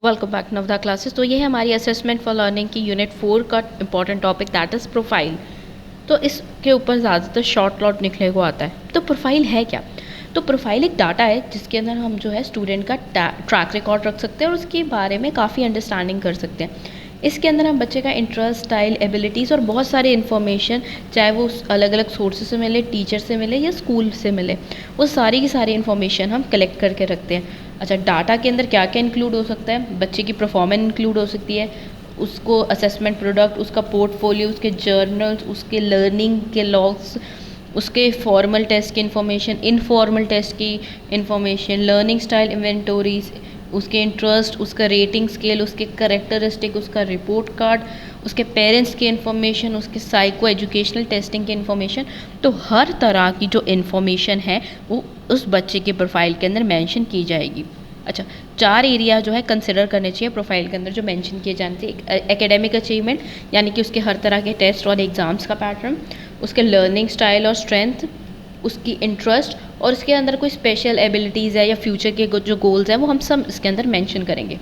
Welcome back नवदा classes. तो ये है हमारी असेसमेंट फॉर लर्निंग की यूनिट 4 का important topic that is profile. तो इसके ऊपर ज़्यादातर शॉर्ट लॉट लिखने को आता है। तो प्रोफाइल है क्या? तो प्रोफाइल एक डाटा है जिसके अंदर हम जो है स्टूडेंट का ट्रैक रिकॉर्ड रख सकते हैं और उसके बारे में काफ़ी अंडरस्टैंडिंग कर सकते हैं। इसके अंदर हम बच्चे का इंटरेस्ट, स्टाइल, एबिलिटीज़ और बहुत सारे इन्फॉर्मेशन, चाहे वो अलग अलग सोर्सेज से मिले, टीचर से मिले या स्कूल से मिले, वो सारी की सारी इन्फॉर्मेशन हम कलेक्ट करके रखते हैं। अच्छा, डाटा के अंदर क्या क्या इंक्लूड हो सकता है? बच्चे की परफॉर्मेंस इंक्लूड हो सकती है, उसको असेसमेंट प्रोडक्ट, उसका पोर्टफोलियो, उसके जर्नल्स, उसके लर्निंग के लॉग्स, उसके फॉर्मल टेस्ट की इन्फॉर्मेशन, इनफॉर्मल टेस्ट की इन्फॉर्मेशन, लर्निंग स्टाइल इन्वेंटोरीज, उसके इंटरेस्ट, उसका रेटिंग स्केल, उसके करेक्टरिस्टिक, उसका रिपोर्ट कार्ड, उसके पेरेंट्स की इन्फॉर्मेशन, उसके साइको एजुकेशनल टेस्टिंग की इन्फॉर्मेशन। तो हर तरह की जो इन्फॉर्मेशन है वो उस बच्चे के प्रोफाइल के अंदर मेंशन की जाएगी। अच्छा, 4 एरिया जो है कंसिडर करने चाहिए प्रोफाइल के अंदर जो मेंशन किए जाने चाहिए। एकेडमिक अचीवमेंट यानी कि उसके हर तरह के टेस्ट और एग्ज़ाम्स का पैटर्न, उसके लर्निंग स्टाइल और स्ट्रेंथ, उसकी इंटरेस्ट और उसके अंदर कोई स्पेशल एबिलिटीज़ है या फ्यूचर के जो गोल्स हैं वो हम सब इसके अंदर मेंशन करेंगे।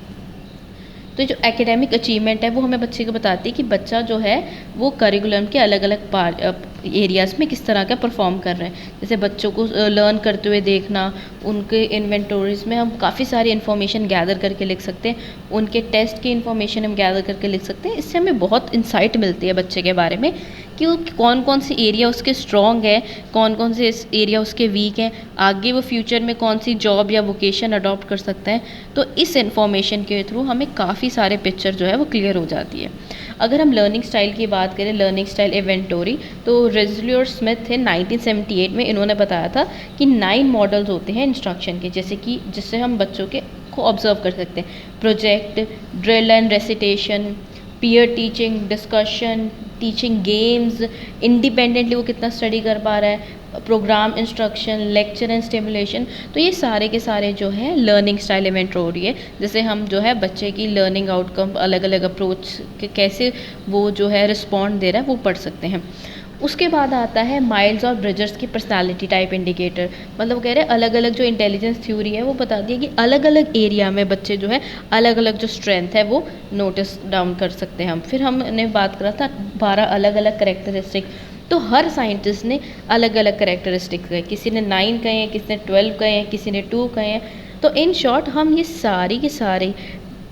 तो जो एकेडमिक अचीवमेंट है वो हमें बच्चे को बताती है कि बच्चा जो है वो करिकुलम के अलग अलग एरियाज़ में किस तरह का परफॉर्म कर रहे हैं। जैसे बच्चों को लर्न करते हुए देखना, उनके इन्वेंटोरीज में हम काफ़ी सारी इन्फॉर्मेशन गैदर करके लिख सकते हैं, उनके टेस्ट की इन्फॉर्मेशन हम गैदर करके लिख सकते हैं। इससे हमें बहुत इंसाइट मिलती है बच्चे के बारे में कि वो कौन कौन सी एरिया उसके स्ट्रॉन्ग है, कौन कौन से एरिया उसके वीक हैं, आगे वो फ्यूचर में कौन सी जॉब या वोकेशन अडॉप्ट कर सकते हैं। तो इस इन्फॉर्मेशन के थ्रू हमें काफ़ी सारे पिक्चर जो है वो क्लियर हो जाती है। अगर हम लर्निंग स्टाइल की बात करें, लर्निंग स्टाइल इन्वेंटोरी, तो रिजली और स्मिथ थे 1978 में, इन्होंने बताया था कि 9 मॉडल्स होते हैं इंस्ट्रक्शन के, जैसे कि जिससे हम बच्चों के को ऑब्जर्व कर सकते हैं। Project, drill and recitation, peer teaching, discussion, teaching games, independently वो कितना स्टडी कर पा रहा है, programme instruction, lecture and stimulation. तो ये सारे के सारे जो है लर्निंग स्टाइल इवेंट हो रही है, जैसे हम जो है बच्चे की लर्निंग आउटकम अलग अलग अप्रोच के कैसे वो जो है रिस्पॉन्ड दे रहा है वो पढ़ सकते हैं। उसके बाद आता है माइल्स और ब्रिजर्स की पर्सनालिटी टाइप इंडिकेटर। मतलब कह रहे हैं अलग अलग जो इंटेलिजेंस थ्योरी है वो बताती है कि अलग अलग एरिया में बच्चे जो है अलग अलग जो स्ट्रेंथ है वो नोटिस डाउन कर सकते हैं हम। फिर हमने बात करा था 12 अलग अलग करेक्टरिस्टिक। तो हर साइंटिस्ट ने अलग अलग करेक्टरिस्टिक कहे, किसी ने 9 कहे हैं, किसी ने 12 कहे हैं, किसी ने 2 कहे हैं। तो इन शॉर्ट हम ये सारी के सारे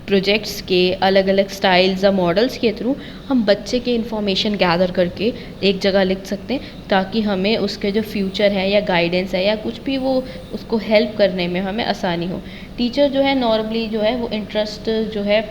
प्रोजेक्ट्स के अलग अलग स्टाइल्स या मॉडल्स के थ्रू हम बच्चे के इन्फॉर्मेशन गैदर करके एक जगह लिख सकते हैं, ताकि हमें उसके जो फ्यूचर है या गाइडेंस है या कुछ भी वो उसको हेल्प करने में हमें आसानी हो। टीचर जो है नॉर्मली जो है वो इंटरेस्ट जो है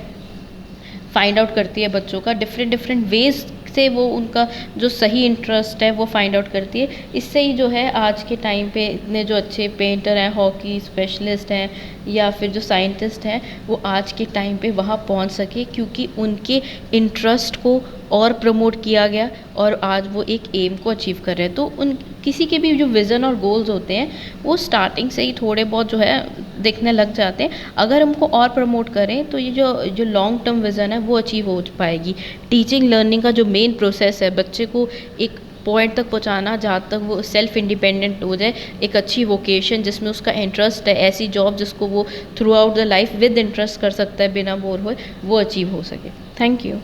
फाइंड आउट करती है बच्चों का, डिफरेंट डिफरेंट वेज से वो उनका जो सही इंटरेस्ट है वो फाइंड आउट करती है। इससे ही जो है आज के टाइम पे इतने जो अच्छे पेंटर हैं, हॉकी स्पेशलिस्ट हैं या फिर जो साइंटिस्ट हैं, वो आज के टाइम पे वहाँ पहुँच सके, क्योंकि उनके इंटरेस्ट को और प्रमोट किया गया और आज वो एक एम को अचीव कर रहे हैं। तो उन किसी के भी जो विज़न और गोल्स होते हैं वो स्टार्टिंग से ही थोड़े बहुत जो है दिखने लग जाते हैं। अगर हमको और प्रमोट करें तो ये जो लॉन्ग टर्म विज़न है वो अचीव हो पाएगी। टीचिंग लर्निंग का जो मेन प्रोसेस है बच्चे को एक पॉइंट तक पहुंचाना जहाँ तक वो सेल्फ इंडिपेंडेंट हो जाए, एक अच्छी वोकेशन जिसमें उसका इंटरेस्ट है, ऐसी जॉब जिसको वो through out the life with interest कर सकता है बिना बोर हुए, वो अचीव हो सके। Thank you.